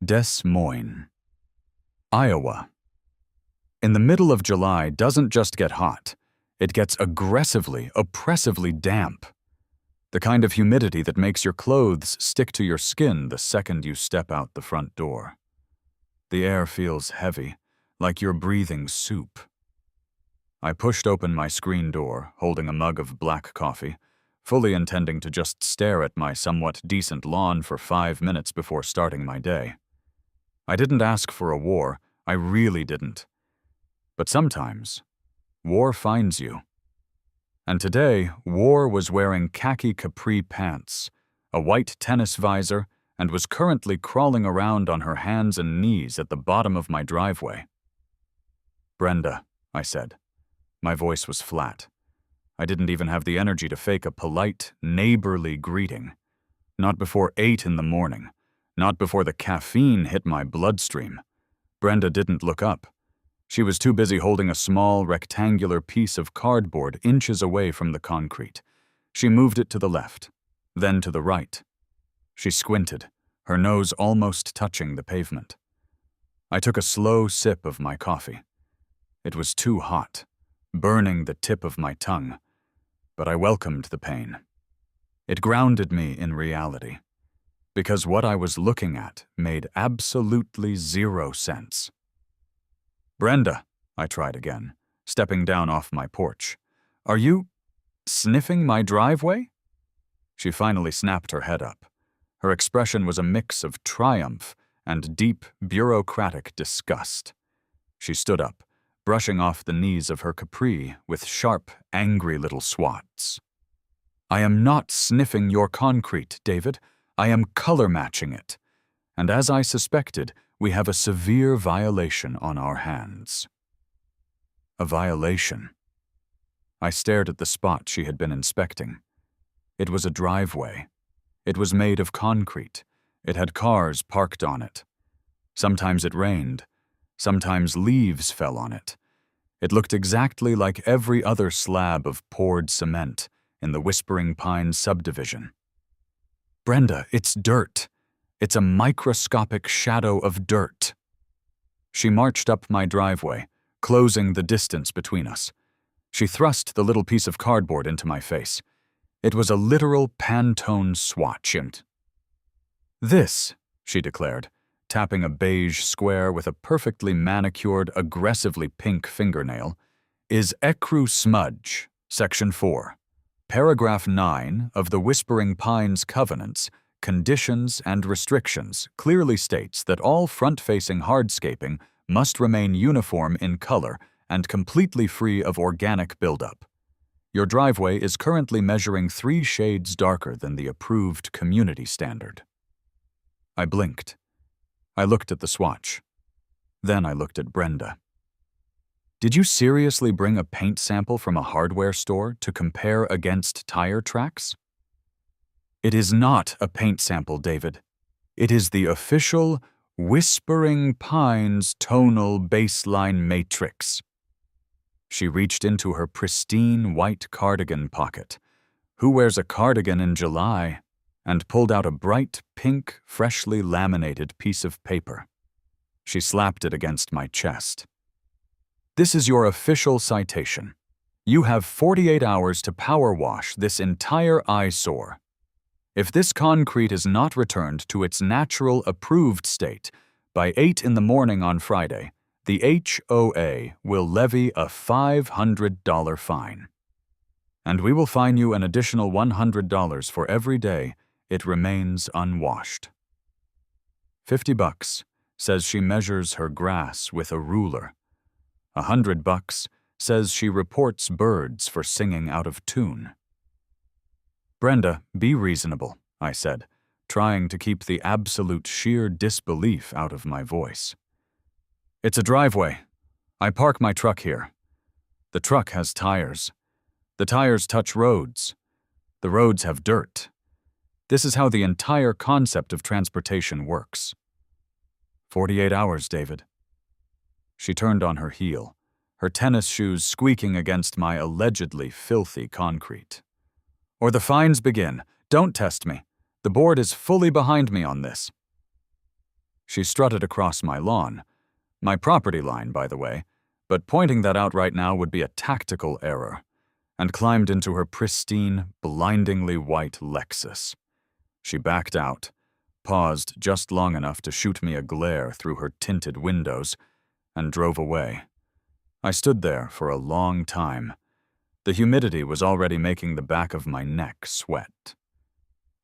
Des Moines, Iowa. In the middle of July doesn't just get hot, it gets aggressively, oppressively damp. The kind of humidity that makes your clothes stick to your skin the second you step out the front door. The air feels heavy, like you're breathing soup. I pushed open my screen door, holding a mug of black coffee, fully intending to just stare at my somewhat decent lawn for 5 minutes before starting my day. I didn't ask for a war, I really didn't. But sometimes, war finds you. And today, War was wearing khaki capri pants, a white tennis visor, and was currently crawling around on her hands and knees at the bottom of my driveway. "Brenda," I said. My voice was flat. I didn't even have the energy to fake a polite, neighborly greeting. Not before 8 in the morning. Not before the caffeine hit my bloodstream. Brenda didn't look up. She was too busy holding a small, rectangular piece of cardboard inches away from the concrete. She moved it to the left, then to the right. She squinted, her nose almost touching the pavement. I took a slow sip of my coffee. It was too hot, burning the tip of my tongue, but I welcomed the pain. It grounded me in reality, because what I was looking at made absolutely zero sense. "Brenda," I tried again, stepping down off my porch. "Are you sniffing my driveway?" She finally snapped her head up. Her expression was a mix of triumph and deep, bureaucratic disgust. She stood up, brushing off the knees of her capri with sharp, angry little swats. "I am not sniffing your concrete, David. I am color matching it. And as I suspected, we have a severe violation on our hands." A violation. I stared at the spot she had been inspecting. It was a driveway. It was made of concrete. It had cars parked on it. Sometimes it rained. Sometimes leaves fell on it. It looked exactly like every other slab of poured cement in the Whispering Pines subdivision. "Brenda, it's dirt. It's a microscopic shadow of dirt." She marched up my driveway, closing the distance between us. She thrust the little piece of cardboard into my face. It was a literal Pantone swatch. "This," she declared, tapping a beige square with a perfectly manicured, aggressively pink fingernail, "is ecru smudge, Section 4. Paragraph 9 of the Whispering Pines Covenants, Conditions and Restrictions clearly states that all front-facing hardscaping must remain uniform in color and completely free of organic buildup. Your driveway is currently measuring 3 shades darker than the approved community standard." I blinked. I looked at the swatch. Then I looked at Brenda. "Did you seriously bring a paint sample from a hardware store to compare against tire tracks?" "It is not a paint sample, David. It is the official Whispering Pines tonal baseline matrix." She reached into her pristine white cardigan pocket. Who wears a cardigan in July? And pulled out a bright pink, freshly laminated piece of paper. She slapped it against my chest. "This is your official citation. You have 48 hours to power wash this entire eyesore. If this concrete is not returned to its natural approved state by 8 in the morning on Friday, the HOA will levy a $500 fine. And we will fine you an additional $100 for every day it remains unwashed." $50 says she measures her grass with a ruler. $100 says she reports birds for singing out of tune. "Brenda, be reasonable," I said, trying to keep the absolute sheer disbelief out of my voice. "It's a driveway. I park my truck here. The truck has tires. The tires touch roads. The roads have dirt. This is how the entire concept of transportation works." 48 hours, David." She turned on her heel, her tennis shoes squeaking against my allegedly filthy concrete. "Or the fines begin. Don't test me. The board is fully behind me on this." She strutted across my lawn. My property line, by the way, but pointing that out right now would be a tactical error, and climbed into her pristine, blindingly white Lexus. She backed out, paused just long enough to shoot me a glare through her tinted windows, and drove away. I stood there for a long time. The humidity was already making the back of my neck sweat.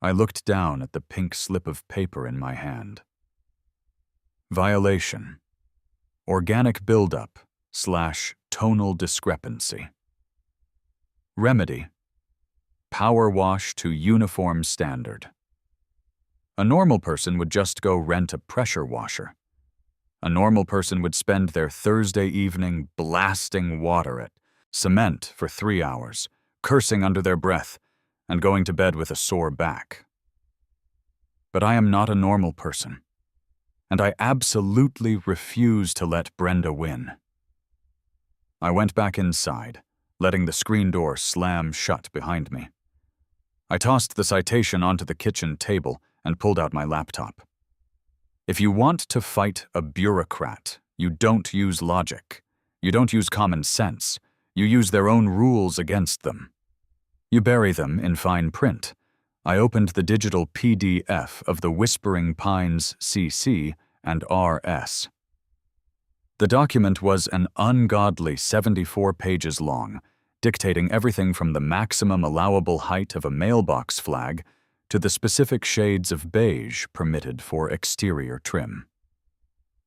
I looked down at the pink slip of paper in my hand. Violation. Organic buildup / tonal discrepancy. Remedy. Power wash to uniform standard. A normal person would just go rent a pressure washer. A normal person would spend their Thursday evening blasting water at cement for 3 hours, cursing under their breath, and going to bed with a sore back. But I am not a normal person, and I absolutely refuse to let Brenda win. I went back inside, letting the screen door slam shut behind me. I tossed the citation onto the kitchen table and pulled out my laptop. If you want to fight a bureaucrat, you don't use logic. You don't use common sense. You use their own rules against them. You bury them in fine print. I opened the digital PDF of the Whispering Pines CC and RS. The document was an ungodly 74 pages long, dictating everything from the maximum allowable height of a mailbox flag to the specific shades of beige permitted for exterior trim.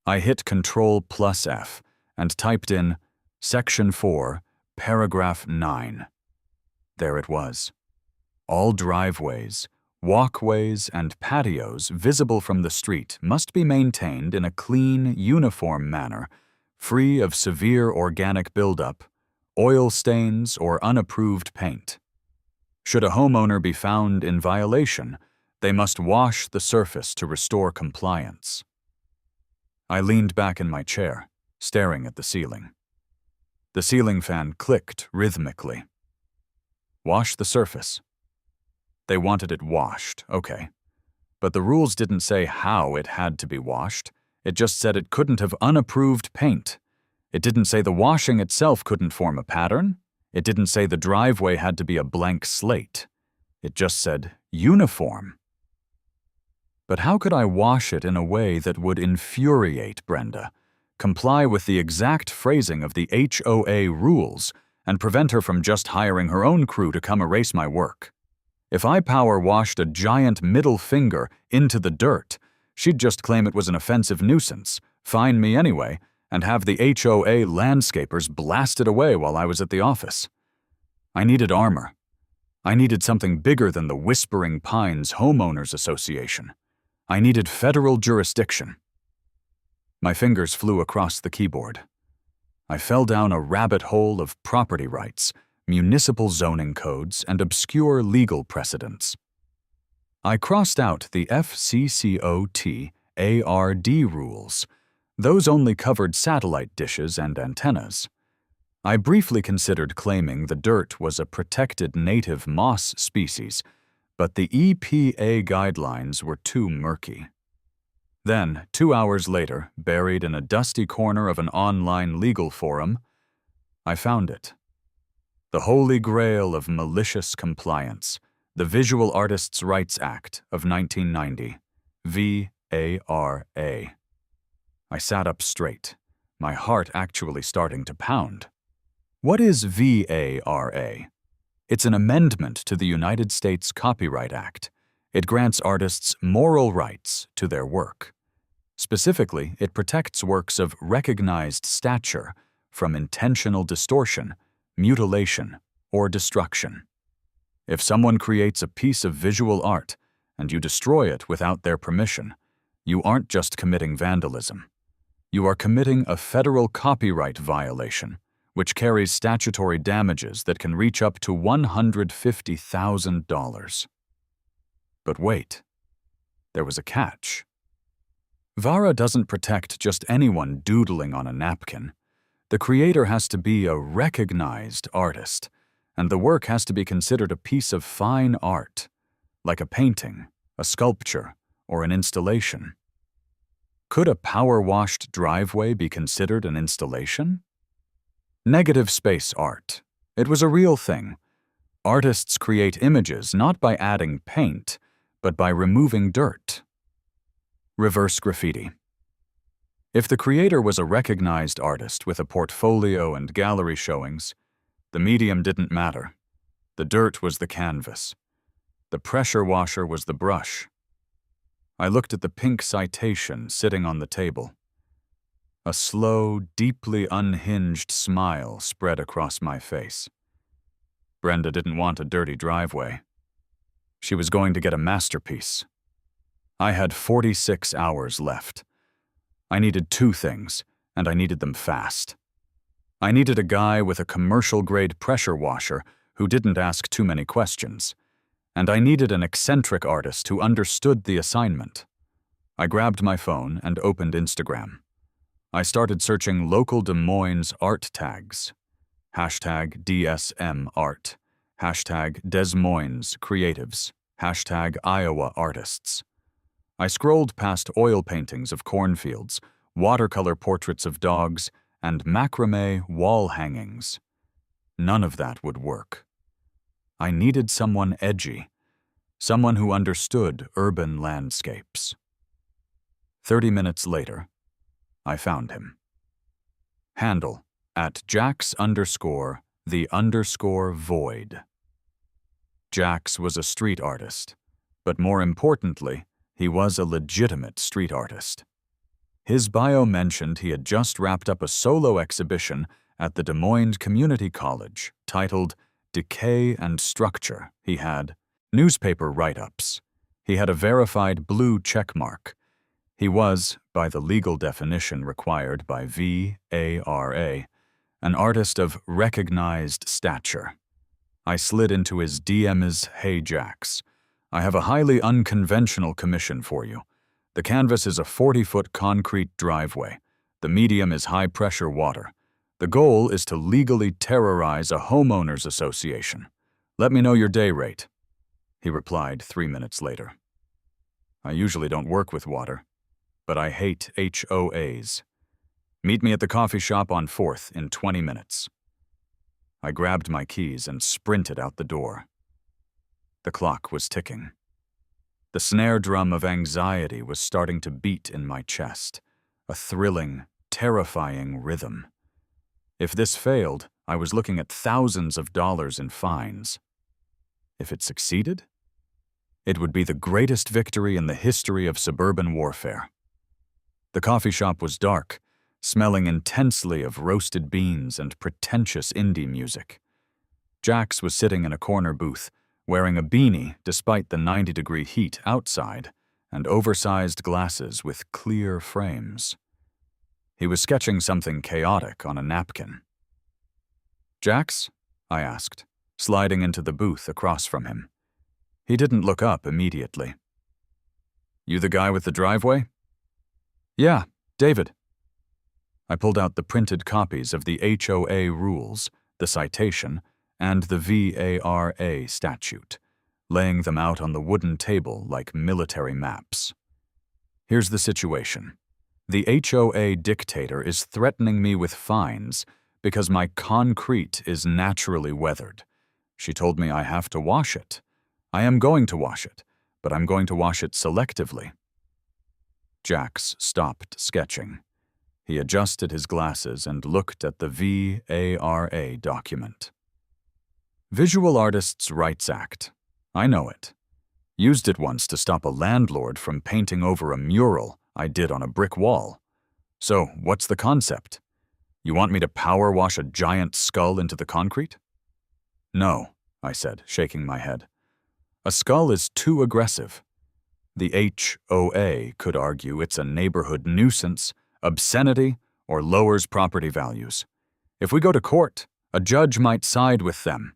I hit Ctrl+F and typed in Section 4, Paragraph 9. There it was. All driveways, walkways, and patios visible from the street must be maintained in a clean, uniform manner, free of severe organic buildup, oil stains, or unapproved paint. Should a homeowner be found in violation, they must wash the surface to restore compliance. I leaned back in my chair, staring at the ceiling. The ceiling fan clicked rhythmically. Wash the surface. They wanted it washed, okay. But the rules didn't say how it had to be washed. It just said it couldn't have unapproved paint. It didn't say the washing itself couldn't form a pattern. It didn't say the driveway had to be a blank slate. It just said uniform. But how could I wash it in a way that would infuriate Brenda, comply with the exact phrasing of the HOA rules, and prevent her from just hiring her own crew to come erase my work? If I power washed a giant middle finger into the dirt, she'd just claim it was an offensive nuisance, fine me anyway, and have the HOA landscapers blast it away while I was at the office. I needed armor. I needed something bigger than the Whispering Pines Homeowners Association. I needed federal jurisdiction. My fingers flew across the keyboard. I fell down a rabbit hole of property rights, municipal zoning codes, and obscure legal precedents. I crossed out the FCCOT ARD rules. Those only covered satellite dishes and antennas. I briefly considered claiming the dirt was a protected native moss species, but the EPA guidelines were too murky. Then, 2 hours later, buried in a dusty corner of an online legal forum, I found it. The holy grail of malicious compliance, the Visual Artists' Rights Act of 1990, VARA. I sat up straight, my heart actually starting to pound. What is VARA? It's an amendment to the United States Copyright Act. It grants artists moral rights to their work. Specifically, it protects works of recognized stature from intentional distortion, mutilation, or destruction. If someone creates a piece of visual art and you destroy it without their permission, you aren't just committing vandalism. You are committing a federal copyright violation, which carries statutory damages that can reach up to $150,000. But wait, there was a catch. VARA doesn't protect just anyone doodling on a napkin. The creator has to be a recognized artist, and the work has to be considered a piece of fine art, like a painting, a sculpture, or an installation. Could a power-washed driveway be considered an installation? Negative space art. It was a real thing. Artists create images not by adding paint, but by removing dirt. Reverse graffiti. If the creator was a recognized artist with a portfolio and gallery showings, the medium didn't matter. The dirt was the canvas. The pressure washer was the brush. I looked at the pink citation sitting on the table. A slow, deeply unhinged smile spread across my face. Brenda didn't want a dirty driveway. She was going to get a masterpiece. I had 46 hours left. I needed two things, and I needed them fast. I needed a guy with a commercial-grade pressure washer who didn't ask too many questions. And I needed an eccentric artist who understood the assignment. I grabbed my phone and opened Instagram. I started searching local Des Moines art tags. Hashtag DSM art. Hashtag Des Moines creatives. Hashtag Iowa artists. I scrolled past oil paintings of cornfields, watercolor portraits of dogs, and macrame wall hangings. None of that would work. I needed someone edgy, someone who understood urban landscapes. 30 minutes later, I found him. Handle at Jax_the_void. Jax was a street artist, but more importantly, he was a legitimate street artist. His bio mentioned he had just wrapped up a solo exhibition at the Des Moines Community College titled Decay and Structure. He had newspaper write-ups. He had a verified blue checkmark. He was, by the legal definition required by VARA, an artist of recognized stature. I slid into his DM's "Hey Jax, I have a highly unconventional commission for you. The canvas is a 40-foot concrete driveway. The medium is high-pressure water. The goal is to legally terrorize a homeowners association. Let me know your day rate." He replied 3 minutes later. "I usually don't work with water, but I hate HOAs. Meet me at the coffee shop on 4th in 20 minutes. I grabbed my keys and sprinted out the door. The clock was ticking. The snare drum of anxiety was starting to beat in my chest, a thrilling, terrifying rhythm. If this failed, I was looking at thousands of dollars in fines. If it succeeded, it would be the greatest victory in the history of suburban warfare. The coffee shop was dark, smelling intensely of roasted beans and pretentious indie music. Jax was sitting in a corner booth, wearing a beanie despite the 90-degree heat outside, and oversized glasses with clear frames. He was sketching something chaotic on a napkin. "Jax?" I asked, sliding into the booth across from him. He didn't look up immediately. "You the guy with the driveway?" "Yeah, David." I pulled out the printed copies of the HOA rules, the citation, and the VARA statute, laying them out on the wooden table like military maps. "Here's the situation. The HOA dictator is threatening me with fines because my concrete is naturally weathered. She told me I have to wash it. I am going to wash it, but I'm going to wash it selectively." Jax stopped sketching. He adjusted his glasses and looked at the VARA document. Visual Artists' Rights Act. I know it. Used it once to stop a landlord from painting over a mural I did on a brick wall. So, what's the concept? You want me to power wash a giant skull into the concrete? "No," I said, shaking my head. "A skull is too aggressive. The HOA could argue it's a neighborhood nuisance, obscenity, or lowers property values. If we go to court, a judge might side with them.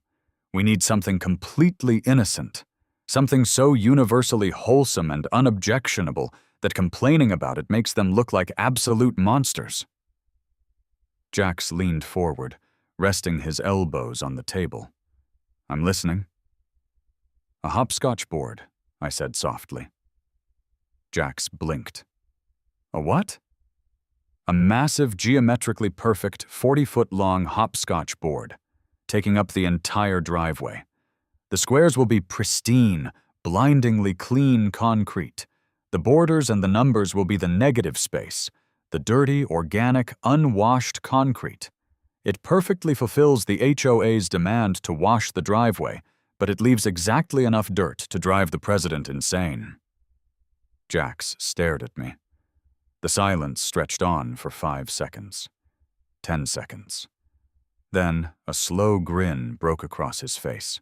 We need something completely innocent, something so universally wholesome and unobjectionable that complaining about it makes them look like absolute monsters." Jax leaned forward, resting his elbows on the table. "I'm listening." "A hopscotch board," I said softly. Jax blinked. A what? A massive, geometrically perfect, 40-foot-long hopscotch board, taking up the entire driveway. The squares will be pristine, blindingly clean concrete. The borders and the numbers will be the negative space, the dirty, organic, unwashed concrete. It perfectly fulfills the HOA's demand to wash the driveway, but it leaves exactly enough dirt to drive the president insane. Jax stared at me. The silence stretched on for 5 seconds. 10 seconds. Then a slow grin broke across his face.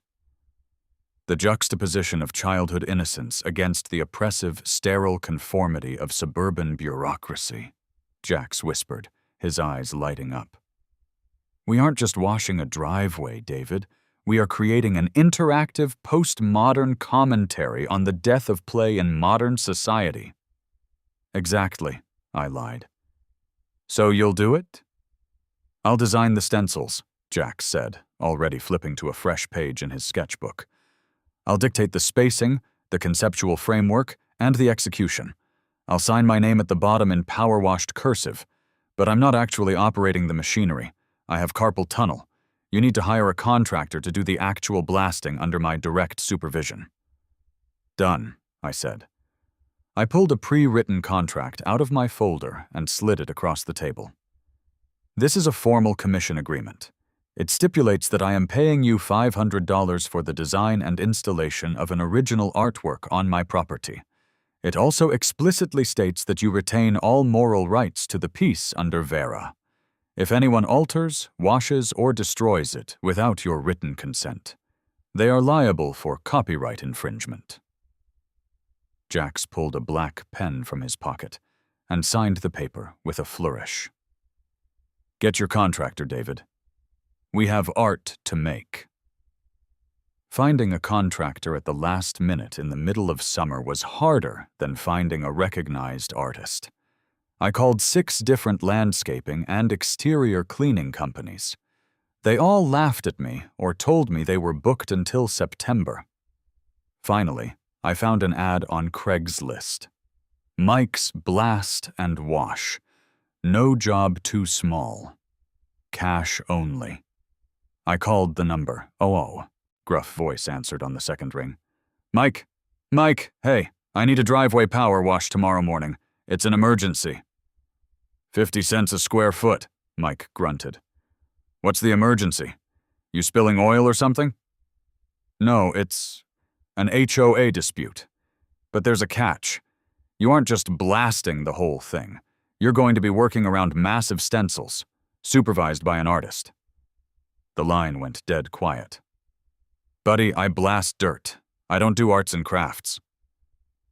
The juxtaposition of childhood innocence against the oppressive, sterile conformity of suburban bureaucracy, Jax whispered, his eyes lighting up. We aren't just washing a driveway, David. We are creating an interactive, postmodern commentary on the death of play in modern society. Exactly, I lied. So you'll do it? I'll design the stencils, Jax said, already flipping to a fresh page in his sketchbook. I'll dictate the spacing, the conceptual framework, and the execution. I'll sign my name at the bottom in power-washed cursive, but I'm not actually operating the machinery. I have carpal tunnel. You need to hire a contractor to do the actual blasting under my direct supervision. Done, I said. I pulled a pre-written contract out of my folder and slid it across the table. This is a formal commission agreement. It stipulates that I am paying you $500 for the design and installation of an original artwork on my property. It also explicitly states that you retain all moral rights to the piece under Vera. If anyone alters, washes, or destroys it without your written consent, they are liable for copyright infringement. Jax pulled a black pen from his pocket and signed the paper with a flourish. Get your contractor, David. We have art to make. Finding a contractor at the last minute in the middle of summer was harder than finding a recognized artist. I called 6 different landscaping and exterior cleaning companies. They all laughed at me or told me they were booked until September. Finally, I found an ad on Craigslist. Mike's Blast and Wash. No job too small. Cash only. I called the number. Oh, gruff voice answered on the second ring. Mike, hey, I need a driveway power wash tomorrow morning. It's an emergency. 50 cents a square foot, Mike grunted. What's the emergency? You spilling oil or something? No, it's an HOA dispute. But there's a catch. You aren't just blasting the whole thing. You're going to be working around massive stencils, supervised by an artist. The line went dead quiet. Buddy, I blast dirt. I don't do arts and crafts.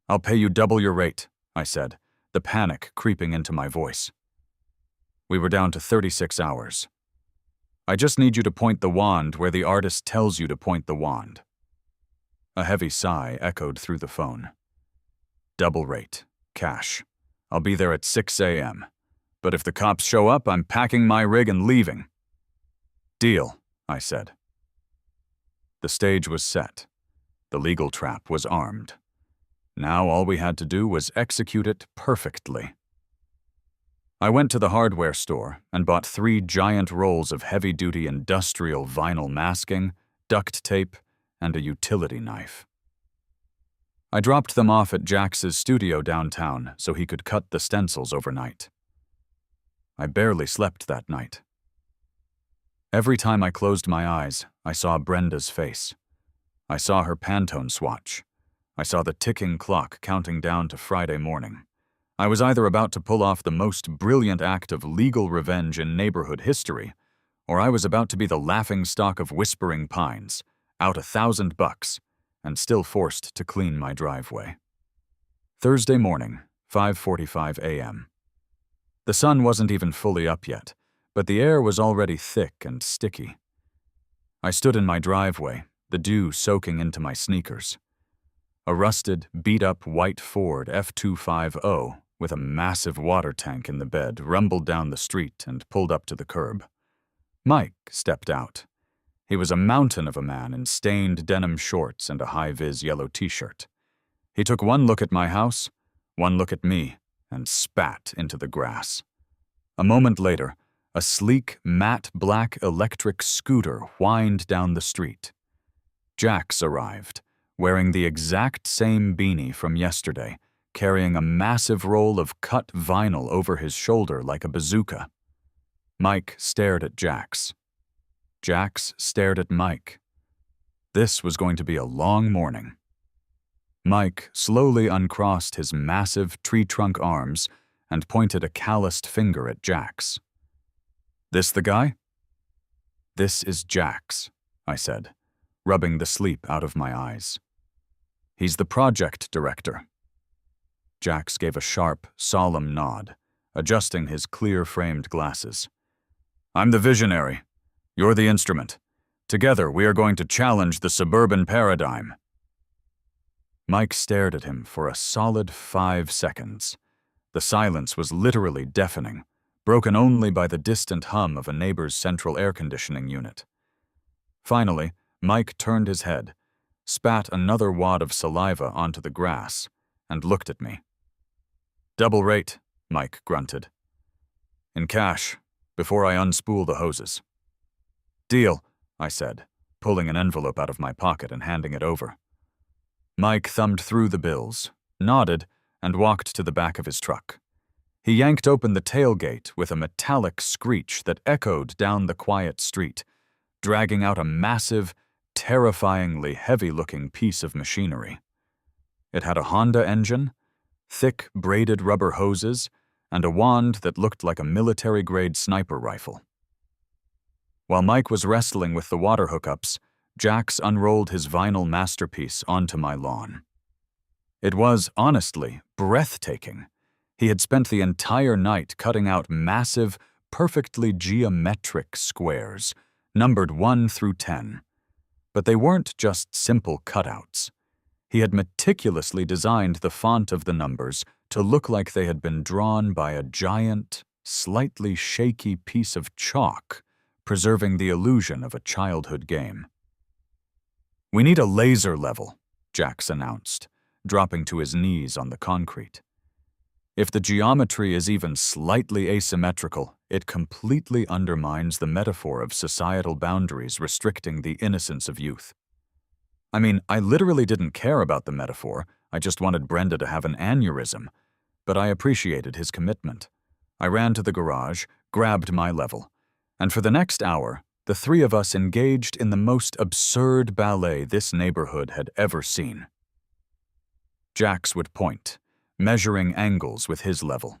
I'll pay you double your rate, I said, the panic creeping into my voice. We were down to 36 hours. I just need you to point the wand where the artist tells you to point the wand. A heavy sigh echoed through the phone. Double rate, cash. I'll be there at 6 a.m. But if the cops show up, I'm packing my rig and leaving. Deal, I said. The stage was set. The legal trap was armed. Now all we had to do was execute it perfectly. I went to the hardware store and bought 3 giant rolls of heavy-duty industrial vinyl masking, duct tape, and a utility knife. I dropped them off at Jax's studio downtown so he could cut the stencils overnight. I barely slept that night. Every time I closed my eyes, I saw Brenda's face. I saw her Pantone swatch. I saw the ticking clock counting down to Friday morning. I was either about to pull off the most brilliant act of legal revenge in neighborhood history, or I was about to be the laughingstock of Whispering Pines, out $1,000, and still forced to clean my driveway. Thursday morning, 5:45 a.m. The sun wasn't even fully up yet, but the air was already thick and sticky. I stood in my driveway, the dew soaking into my sneakers. A rusted, beat-up white Ford F250 with a massive water tank in the bed rumbled down the street and pulled up to the curb. Mike stepped out. He was a mountain of a man in stained denim shorts and a high-vis yellow t-shirt. He took one look at my house, one look at me, and spat into the grass. A moment later, a sleek, matte black electric scooter whined down the street. Jax arrived, wearing the exact same beanie from yesterday, carrying a massive roll of cut vinyl over his shoulder like a bazooka. Mike stared at Jax. Jax stared at Mike. This was going to be a long morning. Mike slowly uncrossed his massive tree-trunk arms and pointed a calloused finger at Jax. "This the guy?" "This is Jax," I said, rubbing the sleep out of my eyes. "He's the project director." Jax gave a sharp, solemn nod, adjusting his clear-framed glasses. "I'm the visionary. You're the instrument. Together, we are going to challenge the suburban paradigm." Mike stared at him for a solid 5 seconds. The silence was literally deafening, broken only by the distant hum of a neighbor's central air conditioning unit. Finally, Mike turned his head, spat another wad of saliva onto the grass, and looked at me. "Double rate," Mike grunted. "In cash, before I unspool the hoses." "Deal," I said, pulling an envelope out of my pocket and handing it over. Mike thumbed through the bills, nodded, and walked to the back of his truck. He yanked open the tailgate with a metallic screech that echoed down the quiet street, dragging out a massive, terrifyingly heavy-looking piece of machinery. It had a Honda engine, thick braided rubber hoses, and a wand that looked like a military-grade sniper rifle. While Mike was wrestling with the water hookups, Jax unrolled his vinyl masterpiece onto my lawn. It was, honestly, breathtaking. He had spent the entire night cutting out massive, perfectly geometric squares, numbered 1 through 10. But they weren't just simple cutouts. He had meticulously designed the font of the numbers to look like they had been drawn by a giant, slightly shaky piece of chalk, preserving the illusion of a childhood game. "We need a laser level," Jax announced, dropping to his knees on the concrete. "If the geometry is even slightly asymmetrical, it completely undermines the metaphor of societal boundaries restricting the innocence of youth." I mean, I literally didn't care about the metaphor, I just wanted Brenda to have an aneurysm, but I appreciated his commitment. I ran to the garage, grabbed my level, and for the next hour, the three of us engaged in the most absurd ballet this neighborhood had ever seen. Jax would point, measuring angles with his level.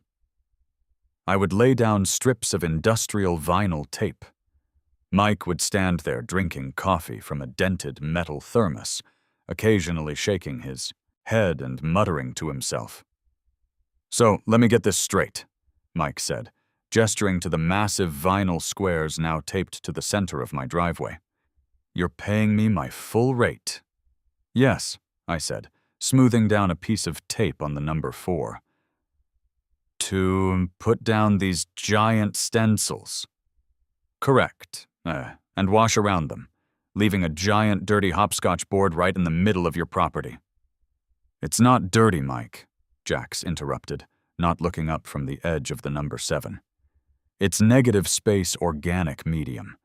I would lay down strips of industrial vinyl tape. Mike would stand there drinking coffee from a dented metal thermos, occasionally shaking his head and muttering to himself. "So, let me get this straight," Mike said, gesturing to the massive vinyl squares now taped to the center of my driveway. "You're paying me my full rate." "Yes," I said, smoothing down a piece of tape on the number 4. "To put down these giant stencils." "Correct, and wash around them, leaving a giant dirty hopscotch board right in the middle of your property." "It's not dirty, Mike," Jax interrupted, not looking up from the edge of the number 7. "It's negative space organic medium.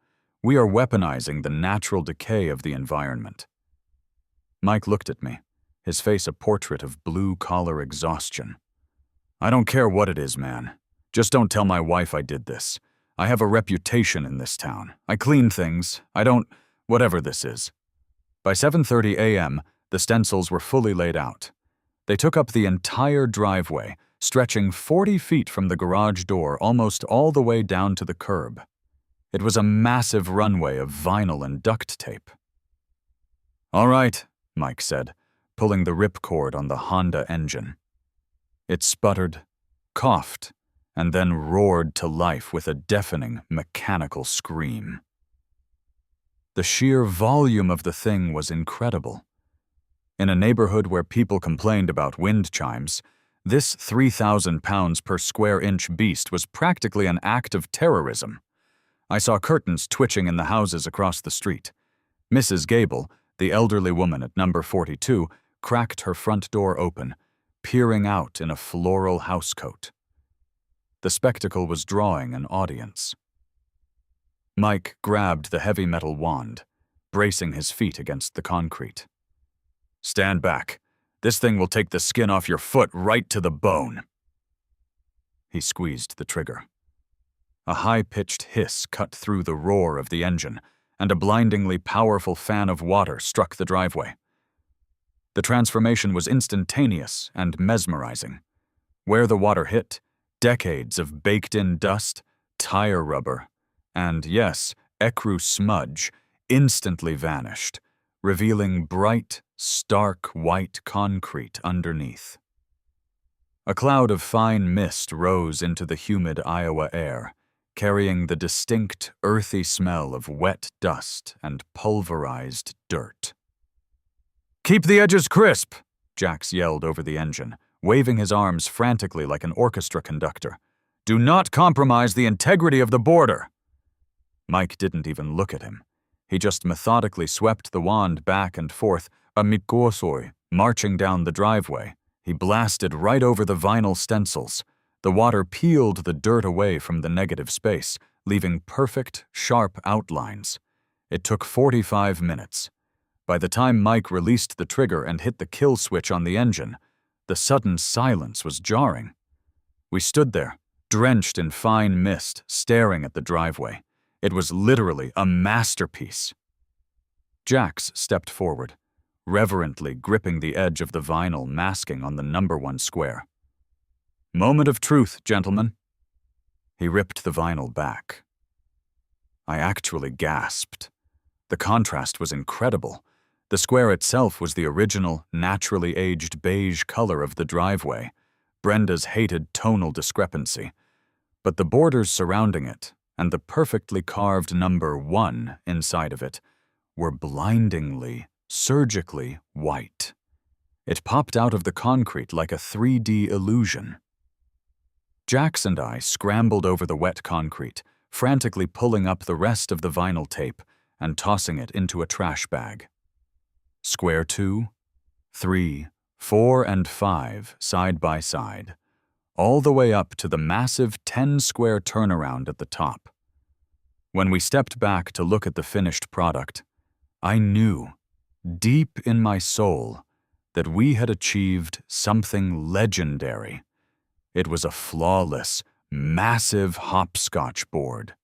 We are weaponizing the natural decay of the environment." Mike looked at me, his face a portrait of blue-collar exhaustion. "I don't care what it is, man. Just don't tell my wife I did this. I have a reputation in this town. I clean things. I don't... whatever this is." By 7:30 a.m., the stencils were fully laid out. They took up the entire driveway, stretching 40 feet from the garage door almost all the way down to the curb. It was a massive runway of vinyl and duct tape. "All right," Mike said, pulling the ripcord on the Honda engine. It sputtered, coughed, and then roared to life with a deafening, mechanical scream. The sheer volume of the thing was incredible. In a neighborhood where people complained about wind chimes, this 3,000 pounds per square inch beast was practically an act of terrorism. I saw curtains twitching in the houses across the street. Mrs. Gable, the elderly woman at number 42, cracked her front door open, peering out in a floral housecoat. The spectacle was drawing an audience. Mike grabbed the heavy metal wand, bracing his feet against the concrete. "Stand back. This thing will take the skin off your foot right to the bone." He squeezed the trigger. A high-pitched hiss cut through the roar of the engine, and a blindingly powerful fan of water struck the driveway. The transformation was instantaneous and mesmerizing. Where the water hit, decades of baked-in dust, tire rubber, and, yes, ecru smudge instantly vanished, revealing bright, stark white concrete underneath. A cloud of fine mist rose into the humid Iowa air, carrying the distinct, earthy smell of wet dust and pulverized dirt. "Keep the edges crisp!" Jax yelled over the engine, waving his arms frantically like an orchestra conductor. "Do not compromise the integrity of the border!" Mike didn't even look at him. He just methodically swept the wand back and forth, a mikosoi, marching down the driveway. He blasted right over the vinyl stencils. The water peeled the dirt away from the negative space, leaving perfect, sharp outlines. It took 45 minutes. By the time Mike released the trigger and hit the kill switch on the engine, the sudden silence was jarring. We stood there, drenched in fine mist, staring at the driveway. It was literally a masterpiece. Jax stepped forward, reverently gripping the edge of the vinyl masking on the number 1 square. "Moment of truth, gentlemen." He ripped the vinyl back. I actually gasped. The contrast was incredible. The square itself was the original, naturally aged beige color of the driveway, Brenda's hated tonal discrepancy. But the borders surrounding it, and the perfectly carved number 1 inside of it, were blindingly, surgically white. It popped out of the concrete like a 3D illusion. Jax and I scrambled over the wet concrete, frantically pulling up the rest of the vinyl tape and tossing it into a trash bag. Square 2, 3, 4, and 5 side by side, all the way up to the massive 10-square turnaround at the top. When we stepped back to look at the finished product, I knew, deep in my soul, that we had achieved something legendary. It was a flawless, massive hopscotch board.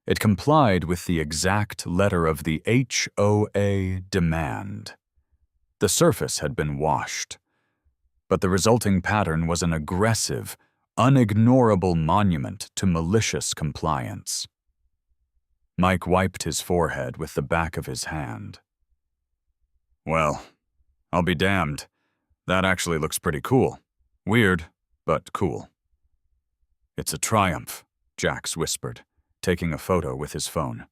It complied with the exact letter of the HOA demand. The surface had been washed, but the resulting pattern was an aggressive, unignorable monument to malicious compliance. Mike wiped his forehead with the back of his hand. "Well, I'll be damned. That actually looks pretty cool. Weird, but cool." "It's a triumph," Jax whispered, taking a photo with his phone.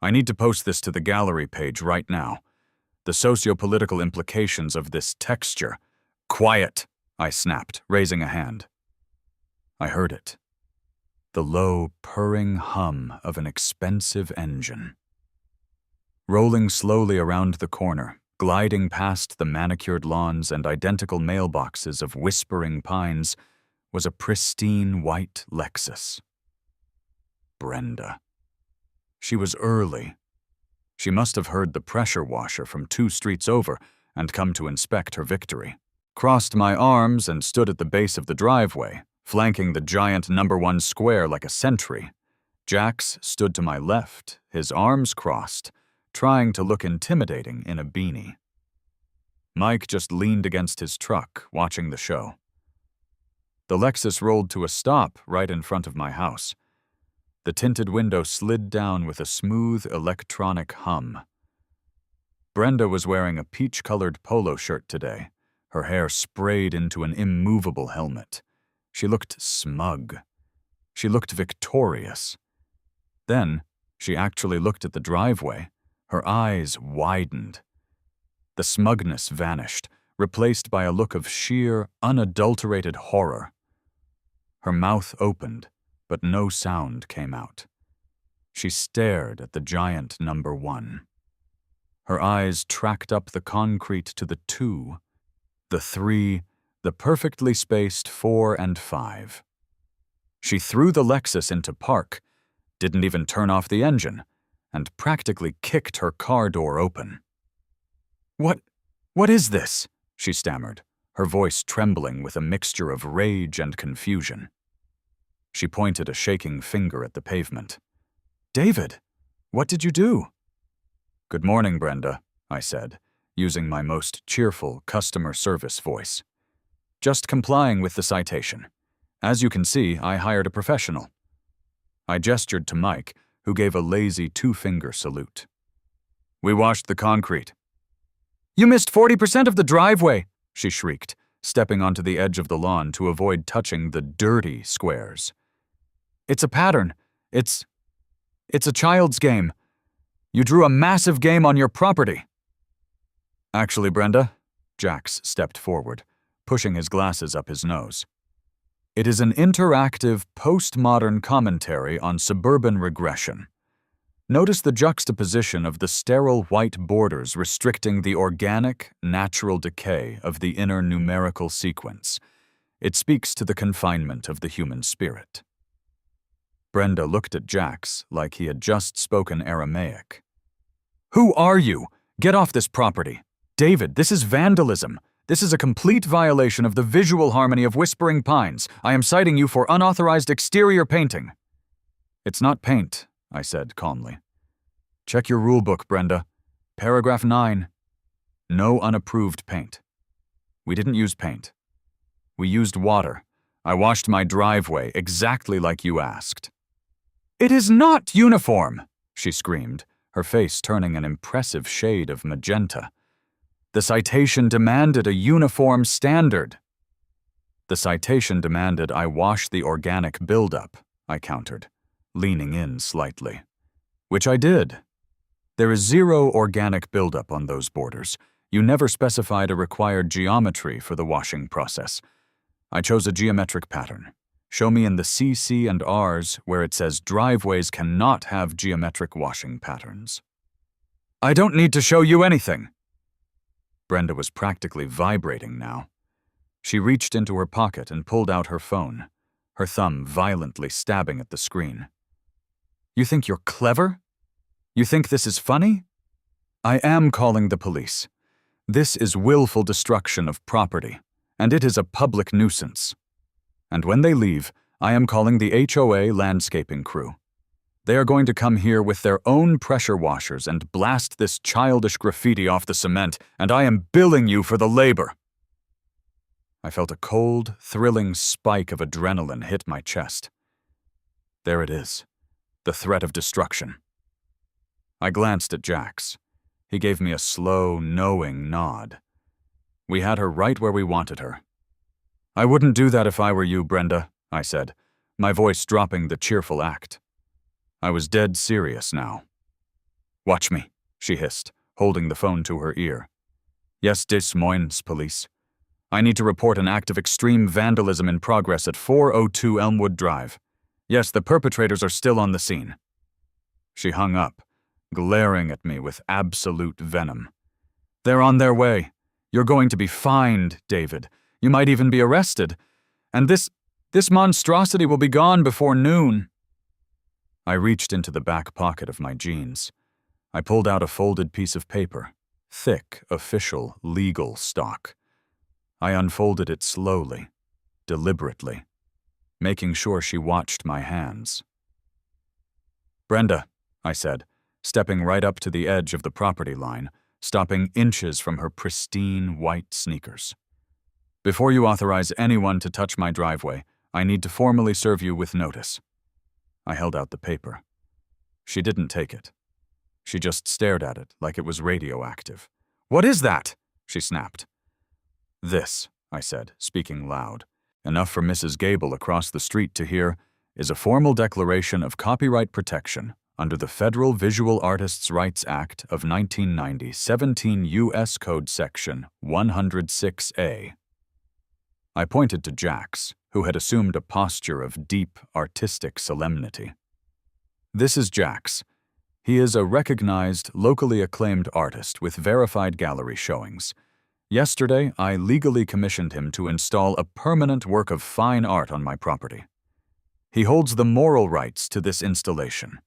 "I need to post this to the gallery page right now. The socio-political implications of this texture—" "Quiet," I snapped, raising a hand. I heard it. The low, purring hum of an expensive engine. Rolling slowly around the corner, gliding past the manicured lawns and identical mailboxes of whispering pines, was a pristine white Lexus. Brenda. She was early. She must have heard the pressure washer from 2 streets over and come to inspect her victory. Crossed my arms and stood at the base of the driveway, flanking the giant number 1 square like a sentry. Jax stood to my left, his arms crossed, trying to look intimidating in a beanie. Mike just leaned against his truck, watching the show. The Lexus rolled to a stop right in front of my house. The tinted window slid down with a smooth electronic hum. Brenda was wearing a peach-colored polo shirt today, her hair sprayed into an immovable helmet. She looked smug. She looked victorious. Then, she actually looked at the driveway. Her eyes widened. The smugness vanished, replaced by a look of sheer, unadulterated horror. Her mouth opened, but no sound came out. She stared at the giant number 1. Her eyes tracked up the concrete to the 2, the 3, the perfectly spaced 4 and 5. She threw the Lexus into park, didn't even turn off the engine, and practically kicked her car door open. What is this?" she stammered, her voice trembling with a mixture of rage and confusion. She pointed a shaking finger at the pavement. "David, what did you do?" "Good morning, Brenda," I said, using my most cheerful customer service voice. "Just complying with the citation. As you can see, I hired a professional." I gestured to Mike, who gave a lazy 2-finger salute. "We washed the concrete." "You missed 40% of the driveway," she shrieked, stepping onto the edge of the lawn to avoid touching the dirty squares. "It's a pattern. It's a child's game. You drew a massive game on your property." "Actually, Brenda," Jax stepped forward, pushing his glasses up his nose. "It is an interactive, postmodern commentary on suburban regression. Notice the juxtaposition of the sterile white borders restricting the organic, natural decay of the inner numerical sequence. It speaks to the confinement of the human spirit." Brenda looked at Jax like he had just spoken Aramaic. "Who are you? Get off this property. David, this is vandalism. This is a complete violation of the visual harmony of Whispering Pines. I am citing you for unauthorized exterior painting." "It's not paint," I said calmly. "Check your rulebook, Brenda. Paragraph 9. No unapproved paint. We didn't use paint. We used water. I washed my driveway exactly like you asked." "It is not uniform," she screamed, her face turning an impressive shade of magenta. "The citation demanded a uniform standard." "The citation demanded I wash the organic buildup," I countered, leaning in slightly. "Which I did. There is zero organic buildup on those borders. You never specified a required geometry for the washing process. I chose a geometric pattern. Show me in the CC and Rs where it says driveways cannot have geometric washing patterns." "I don't need to show you anything." Brenda was practically vibrating now. She reached into her pocket and pulled out her phone, her thumb violently stabbing at the screen. "You think you're clever? You think this is funny? I am calling the police. This is willful destruction of property, and it is a public nuisance. And when they leave, I am calling the HOA landscaping crew. They are going to come here with their own pressure washers and blast this childish graffiti off the cement, and I am billing you for the labor." I felt a cold, thrilling spike of adrenaline hit my chest. There it is, the threat of destruction. I glanced at Jax. He gave me a slow, knowing nod. We had her right where we wanted her. "I wouldn't do that if I were you, Brenda," I said, my voice dropping the cheerful act. I was dead serious now. "Watch me," she hissed, holding the phone to her ear. "Yes, Des Moines Police. I need to report an act of extreme vandalism in progress at 402 Elmwood Drive. Yes, the perpetrators are still on the scene." She hung up, glaring at me with absolute venom. "They're on their way. You're going to be fined, David. You might even be arrested. And this monstrosity will be gone before noon." I reached into the back pocket of my jeans. I pulled out a folded piece of paper, thick, official, legal stock. I unfolded it slowly, deliberately, making sure she watched my hands. "Brenda," I said, stepping right up to the edge of the property line, stopping inches from her pristine white sneakers. "Before you authorize anyone to touch my driveway, I need to formally serve you with notice." I held out the paper. She didn't take it. She just stared at it like it was radioactive. "What is that?" she snapped. "This," I said, speaking loud, enough for Mrs. Gable across the street to hear, "is a formal declaration of copyright protection under the Federal Visual Artists' Rights Act of 1990, 17 U.S. Code Section 106A. I pointed to Jax, who had assumed a posture of deep, artistic solemnity. "This is Jax. He is a recognized, locally acclaimed artist with verified gallery showings. Yesterday, I legally commissioned him to install a permanent work of fine art on my property. He holds the moral rights to this installation.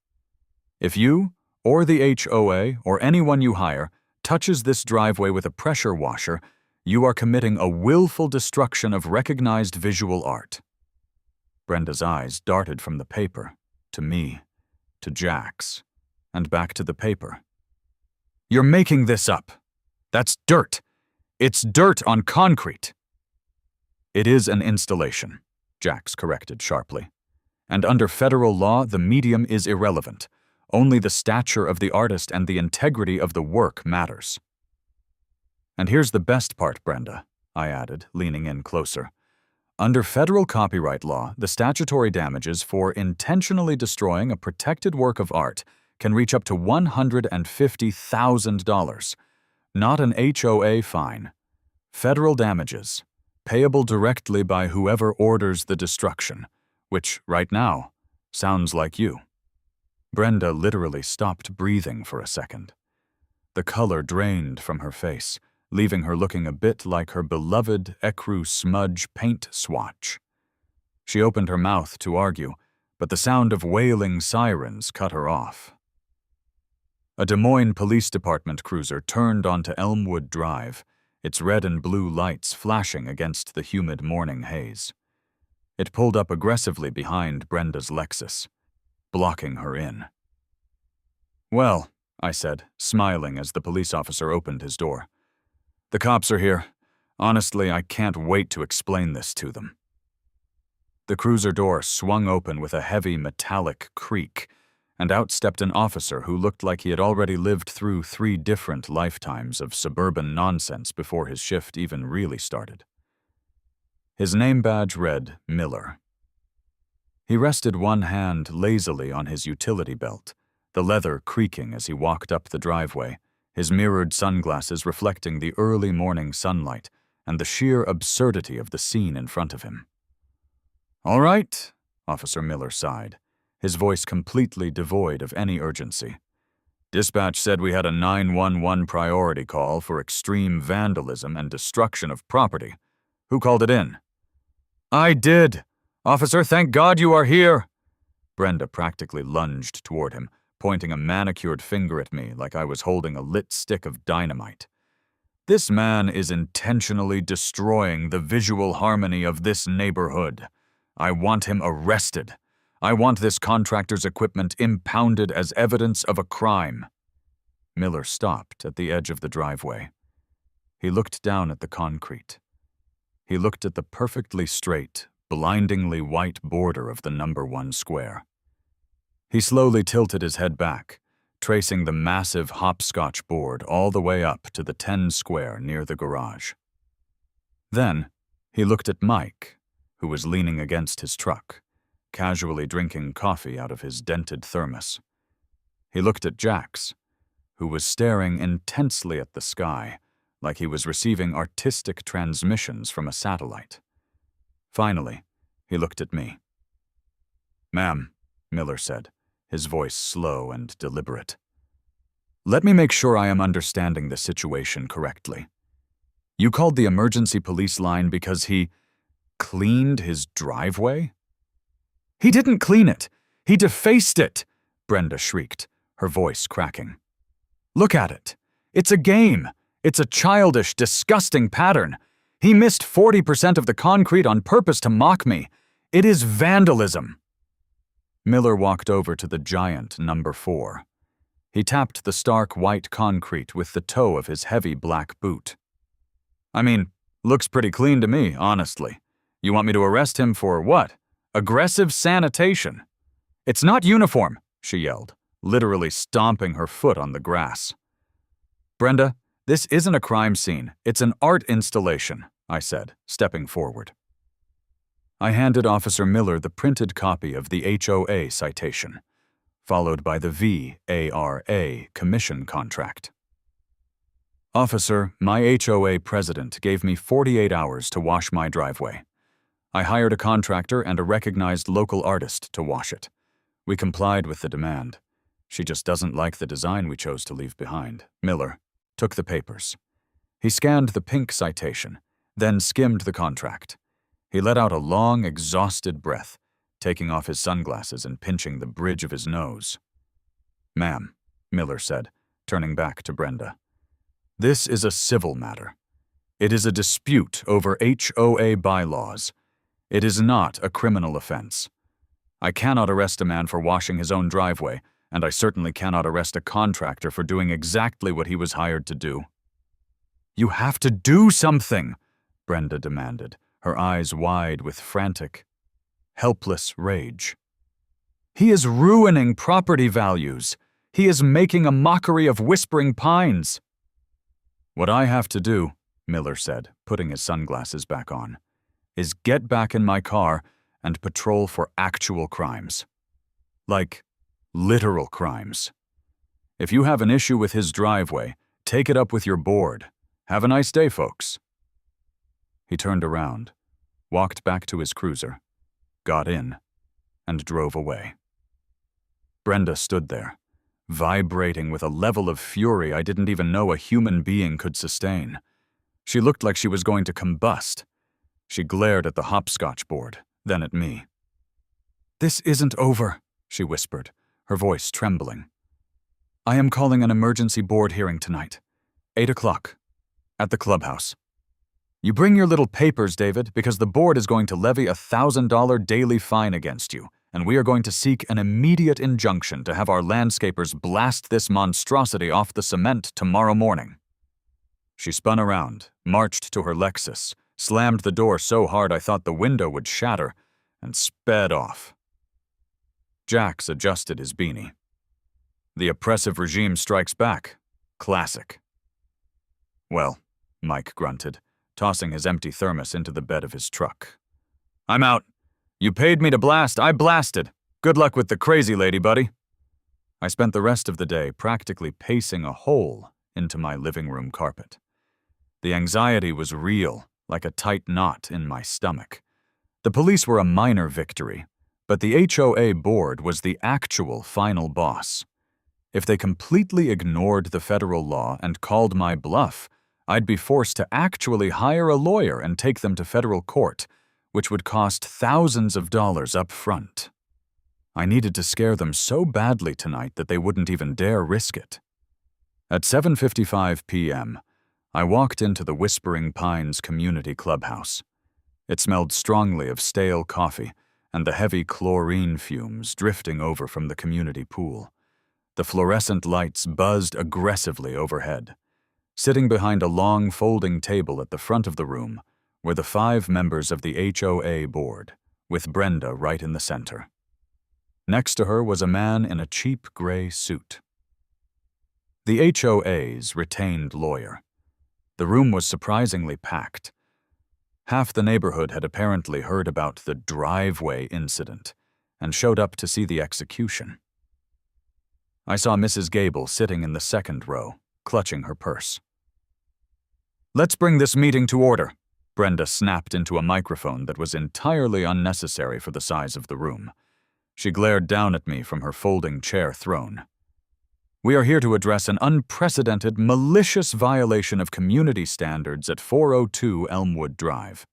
If you, or the HOA, or anyone you hire, touches this driveway with a pressure washer, you are committing a willful destruction of recognized visual art. Brenda's eyes darted from the paper, to me, to Jack's, and back to the paper. You're making this up. That's dirt. It's dirt on concrete. It is an installation, Jack's corrected sharply. And under federal law, the medium is irrelevant. Only the stature of the artist and the integrity of the work matters. And here's the best part, Brenda, I added, leaning in closer. Under federal copyright law, the statutory damages for intentionally destroying a protected work of art can reach up to $150,000. Not an HOA fine. Federal damages, payable directly by whoever orders the destruction, which, right now, sounds like you. Brenda literally stopped breathing for a second. The color drained from her face, leaving her looking a bit like her beloved ecru smudge paint swatch. She opened her mouth to argue, but the sound of wailing sirens cut her off. A Des Moines Police Department cruiser turned onto Elmwood Drive, its red and blue lights flashing against the humid morning haze. It pulled up aggressively behind Brenda's Lexus, blocking her in. Well, I said, smiling as the police officer opened his door. The cops are here. Honestly, I can't wait to explain this to them. The cruiser door swung open with a heavy metallic creak, and out stepped an officer who looked like he had already lived through 3 different lifetimes of suburban nonsense before his shift even really started. His name badge read Miller. He rested one hand lazily on his utility belt, the leather creaking as he walked up the driveway, his mirrored sunglasses reflecting the early morning sunlight and the sheer absurdity of the scene in front of him. "All right," Officer Miller sighed, his voice completely devoid of any urgency. "Dispatch said we had a 911 priority call for extreme vandalism and destruction of property. Who called it in?" "I did. Officer, thank God you are here." Brenda practically lunged toward him, pointing a manicured finger at me like I was holding a lit stick of dynamite. "This man is intentionally destroying the visual harmony of this neighborhood. I want him arrested. I want this contractor's equipment impounded as evidence of a crime." Miller stopped at the edge of the driveway. He looked down at the concrete. He looked at the perfectly straight, blindingly white border of the number 1 square. He slowly tilted his head back, tracing the massive hopscotch board all the way up to the 10 square near the garage. Then, he looked at Mike, who was leaning against his truck, casually drinking coffee out of his dented thermos. He looked at Jax, who was staring intensely at the sky, like he was receiving artistic transmissions from a satellite. Finally, he looked at me. "Ma'am," Miller said, his voice slow and deliberate. "Let me make sure I am understanding the situation correctly. You called the emergency police line because he cleaned his driveway?" "He didn't clean it. He defaced it," Brenda shrieked, her voice cracking. "Look at it. It's a game. It's a childish, disgusting pattern. He missed 40% of the concrete on purpose to mock me. It is vandalism." Miller walked over to the giant number 4. He tapped the stark white concrete with the toe of his heavy black boot. "I mean, looks pretty clean to me, honestly. You want me to arrest him for what? Aggressive sanitation." "It's not uniform," she yelled, literally stomping her foot on the grass. "Brenda, this isn't a crime scene. It's an art installation," I said, stepping forward. I handed Officer Miller the printed copy of the HOA citation, followed by the VARA commission contract. "Officer, my HOA president gave me 48 hours to wash my driveway. I hired a contractor and a recognized local artist to wash it. We complied with the demand. She just doesn't like the design we chose to leave behind." Miller took the papers. He scanned the pink citation, then skimmed the contract. He let out a long, exhausted breath, taking off his sunglasses and pinching the bridge of his nose. "Ma'am," Miller said, turning back to Brenda. "This is a civil matter. It is a dispute over HOA bylaws. It is not a criminal offense. I cannot arrest a man for washing his own driveway, and I certainly cannot arrest a contractor for doing exactly what he was hired to do." "You have to do something," Brenda demanded, her eyes wide with frantic, helpless rage. "He is ruining property values. He is making a mockery of Whispering Pines." "What I have to do," Miller said, putting his sunglasses back on, "is get back in my car and patrol for actual crimes. Like, literal crimes. If you have an issue with his driveway, take it up with your board. Have a nice day, folks." He turned around, walked back to his cruiser, got in, and drove away. Brenda stood there, vibrating with a level of fury I didn't even know a human being could sustain. She looked like she was going to combust. She glared at the hopscotch board, then at me. "This isn't over," she whispered, her voice trembling. "I am calling an emergency board hearing tonight. 8 o'clock. At the clubhouse. You bring your little papers, David, because the board is going to levy a $1,000 daily fine against you, and we are going to seek an immediate injunction to have our landscapers blast this monstrosity off the cement tomorrow morning." She spun around, marched to her Lexus, slammed the door so hard I thought the window would shatter, and sped off. Jax adjusted his beanie. "The oppressive regime strikes back. Classic." "Well," Mike grunted, tossing his empty thermos into the bed of his truck. "I'm out. You paid me to blast, I blasted. Good luck with the crazy lady, buddy." I spent the rest of the day practically pacing a hole into my living room carpet. The anxiety was real, like a tight knot in my stomach. The police were a minor victory, but the HOA board was the actual final boss. If they completely ignored the federal law and called my bluff, I'd be forced to actually hire a lawyer and take them to federal court, which would cost thousands of dollars up front. I needed to scare them so badly tonight that they wouldn't even dare risk it. At 7:55 p.m., I walked into the Whispering Pines Community Clubhouse. It smelled strongly of stale coffee and the heavy chlorine fumes drifting over from the community pool. The fluorescent lights buzzed aggressively overhead. Sitting behind a long folding table at the front of the room were the 5 members of the HOA board, with Brenda right in the center. Next to her was a man in a cheap gray suit. The HOA's retained lawyer. The room was surprisingly packed. Half the neighborhood had apparently heard about the driveway incident and showed up to see the execution. I saw Mrs. Gable sitting in the second row, clutching her purse. "Let's bring this meeting to order," Brenda snapped into a microphone that was entirely unnecessary for the size of the room. She glared down at me from her folding chair throne. "We are here to address an unprecedented, malicious violation of community standards at 402 Elmwood Drive.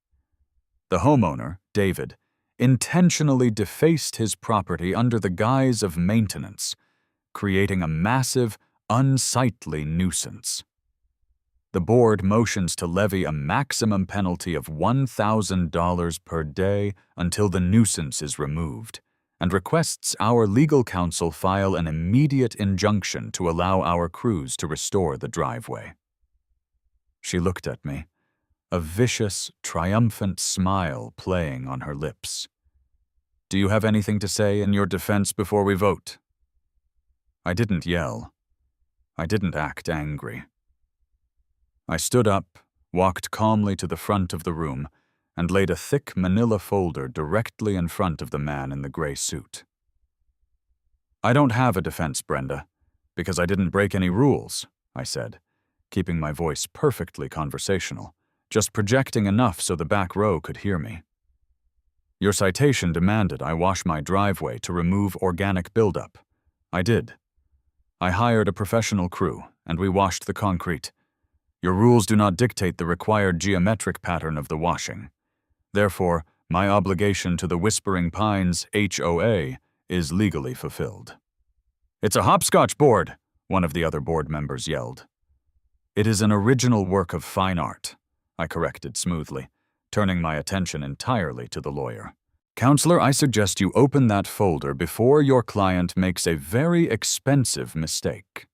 The homeowner, David, intentionally defaced his property under the guise of maintenance, creating a massive, unsightly nuisance. The board motions to levy a maximum penalty of $1,000 per day until the nuisance is removed, and requests our legal counsel file an immediate injunction to allow our crews to restore the driveway." She looked at me, a vicious, triumphant smile playing on her lips. "Do you have anything to say in your defense before we vote?" I didn't yell. I didn't act angry. I stood up, walked calmly to the front of the room, and laid a thick manila folder directly in front of the man in the gray suit. "I don't have a defense, Brenda, because I didn't break any rules," I said, keeping my voice perfectly conversational, just projecting enough so the back row could hear me. "Your citation demanded I wash my driveway to remove organic buildup. I did. I hired a professional crew, and we washed the concrete. Your rules do not dictate the required geometric pattern of the washing. Therefore, my obligation to the Whispering Pines HOA is legally fulfilled." "It's a hopscotch board," one of the other board members yelled. "It is an original work of fine art," I corrected smoothly, turning my attention entirely to the lawyer. "Counselor, I suggest you open that folder before your client makes a very expensive mistake."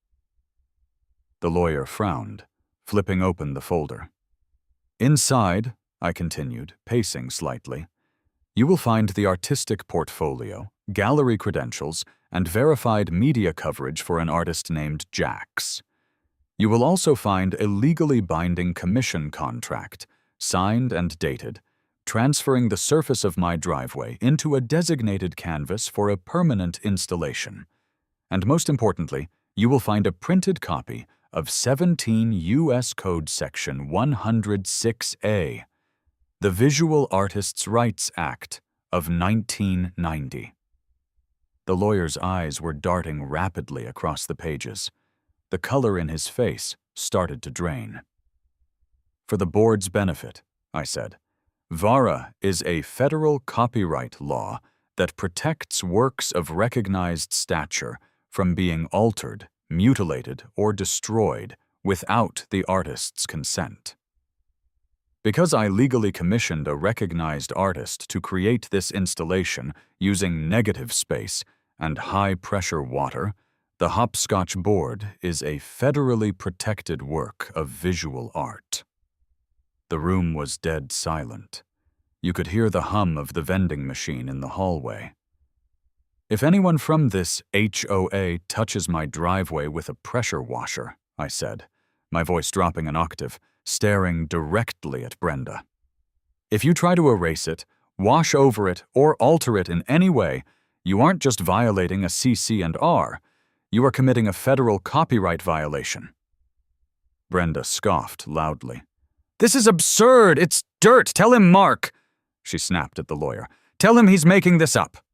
The lawyer frowned, flipping open the folder. "Inside," I continued, pacing slightly, "you will find the artistic portfolio, gallery credentials, and verified media coverage for an artist named Jax. You will also find a legally binding commission contract, signed and dated, transferring the surface of my driveway into a designated canvas for a permanent installation. And most importantly, you will find a printed copy of 17 U.S. Code Section 106A, the Visual Artists' Rights Act of 1990. The lawyer's eyes were darting rapidly across the pages. The color in his face started to drain. "For the board's benefit," I said, "VARA is a federal copyright law that protects works of recognized stature from being altered, mutilated, or destroyed without the artist's consent. Because I legally commissioned a recognized artist to create this installation using negative space and high-pressure water, the Hopscotch board is a federally protected work of visual art." The room was dead silent. You could hear the hum of the vending machine in the hallway. "If anyone from this HOA touches my driveway with a pressure washer," I said, my voice dropping an octave, staring directly at Brenda, "if you try to erase it, wash over it, or alter it in any way, you aren't just violating a CC&R, you are committing a federal copyright violation." Brenda scoffed loudly. "This is absurd! It's dirt! Tell him, Mark!" she snapped at the lawyer. "Tell him he's making this up."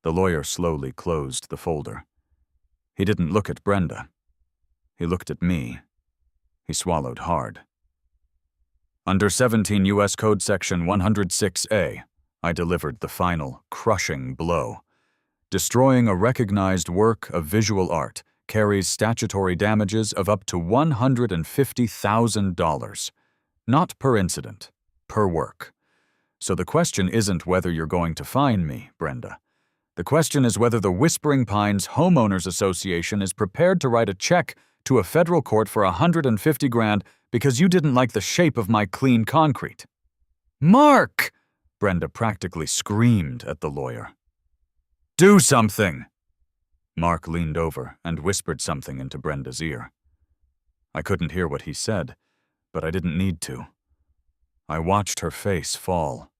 The lawyer slowly closed the folder. He didn't look at Brenda. He looked at me. He swallowed hard. "Under 17 U.S. Code Section 106A, I delivered the final, crushing blow. Destroying a recognized work of visual art carries statutory damages of up to $150,000. Not per incident, per work. So the question isn't whether you're going to fine me, Brenda. The question is whether the Whispering Pines Homeowners Association is prepared to write a check to a federal court for $150,000 because you didn't like the shape of my clean concrete." "Mark!" Brenda practically screamed at the lawyer. "Do something!" Mark leaned over and whispered something into Brenda's ear. I couldn't hear what he said, but I didn't need to. I watched her face fall.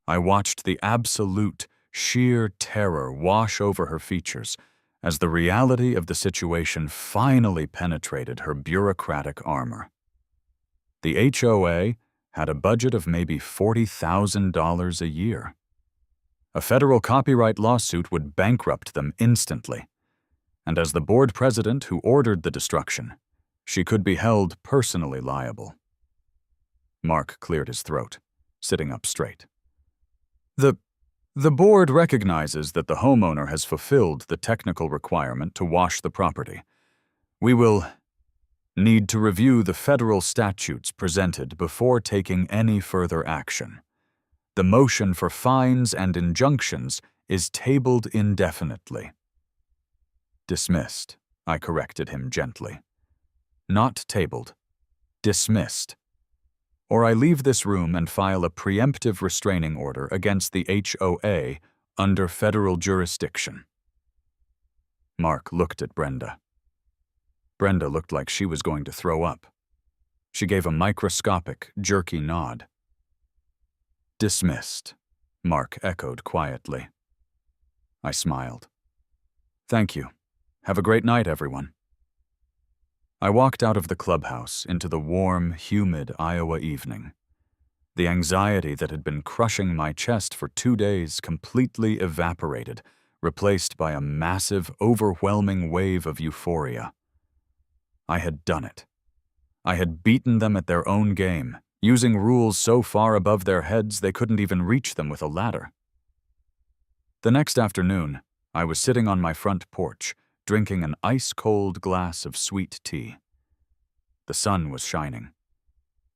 I watched the absolute, sheer terror wash over her features as the reality of the situation finally penetrated her bureaucratic armor. The HOA had a budget of maybe $40,000 a year. A federal copyright lawsuit would bankrupt them instantly. And as the board president who ordered the destruction, she could be held personally liable. Mark cleared his throat, sitting up straight. The board recognizes that the homeowner has fulfilled the technical requirement to wash the property. We will need to review the federal statutes presented before taking any further action. The motion for fines and injunctions is tabled indefinitely." "Dismissed," I corrected him gently. "Not tabled. Dismissed. Or I leave this room and file a preemptive restraining order against the HOA under federal jurisdiction." Mark looked at Brenda. Brenda looked like she was going to throw up. She gave a microscopic, jerky nod. "Dismissed," Mark echoed quietly. I smiled. "Thank you. Have a great night, everyone." I walked out of the clubhouse into the warm, humid Iowa evening. The anxiety that had been crushing my chest for 2 days completely evaporated, replaced by a massive, overwhelming wave of euphoria. I had done it. I had beaten them at their own game, using rules so far above their heads they couldn't even reach them with a ladder. The next afternoon, I was sitting on my front porch, drinking an ice-cold glass of sweet tea. The sun was shining.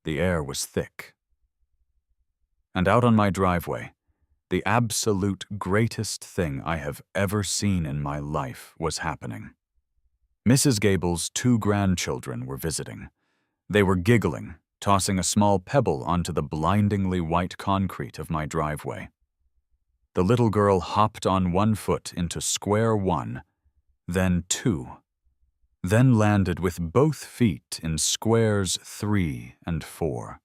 The air was thick. And out on my driveway, the absolute greatest thing I have ever seen in my life was happening. Mrs. Gable's 2 grandchildren were visiting. They were giggling, tossing a small pebble onto the blindingly white concrete of my driveway. The little girl hopped on 1 foot into square 1, then 2, then landed with both feet in squares 3 and 4.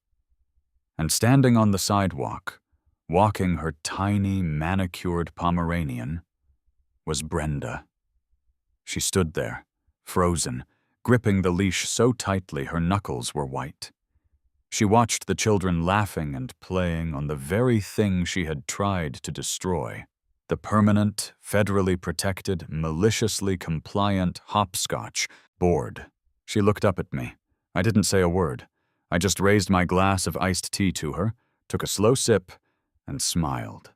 And standing on the sidewalk, walking her tiny, manicured Pomeranian, was Brenda. She stood there, frozen, gripping the leash so tightly her knuckles were white. She watched the children laughing and playing on the very thing she had tried to destroy, the permanent, federally protected, maliciously compliant Hopscotch board. She looked up at me. I didn't say a word. I just raised my glass of iced tea to her, took a slow sip, and smiled.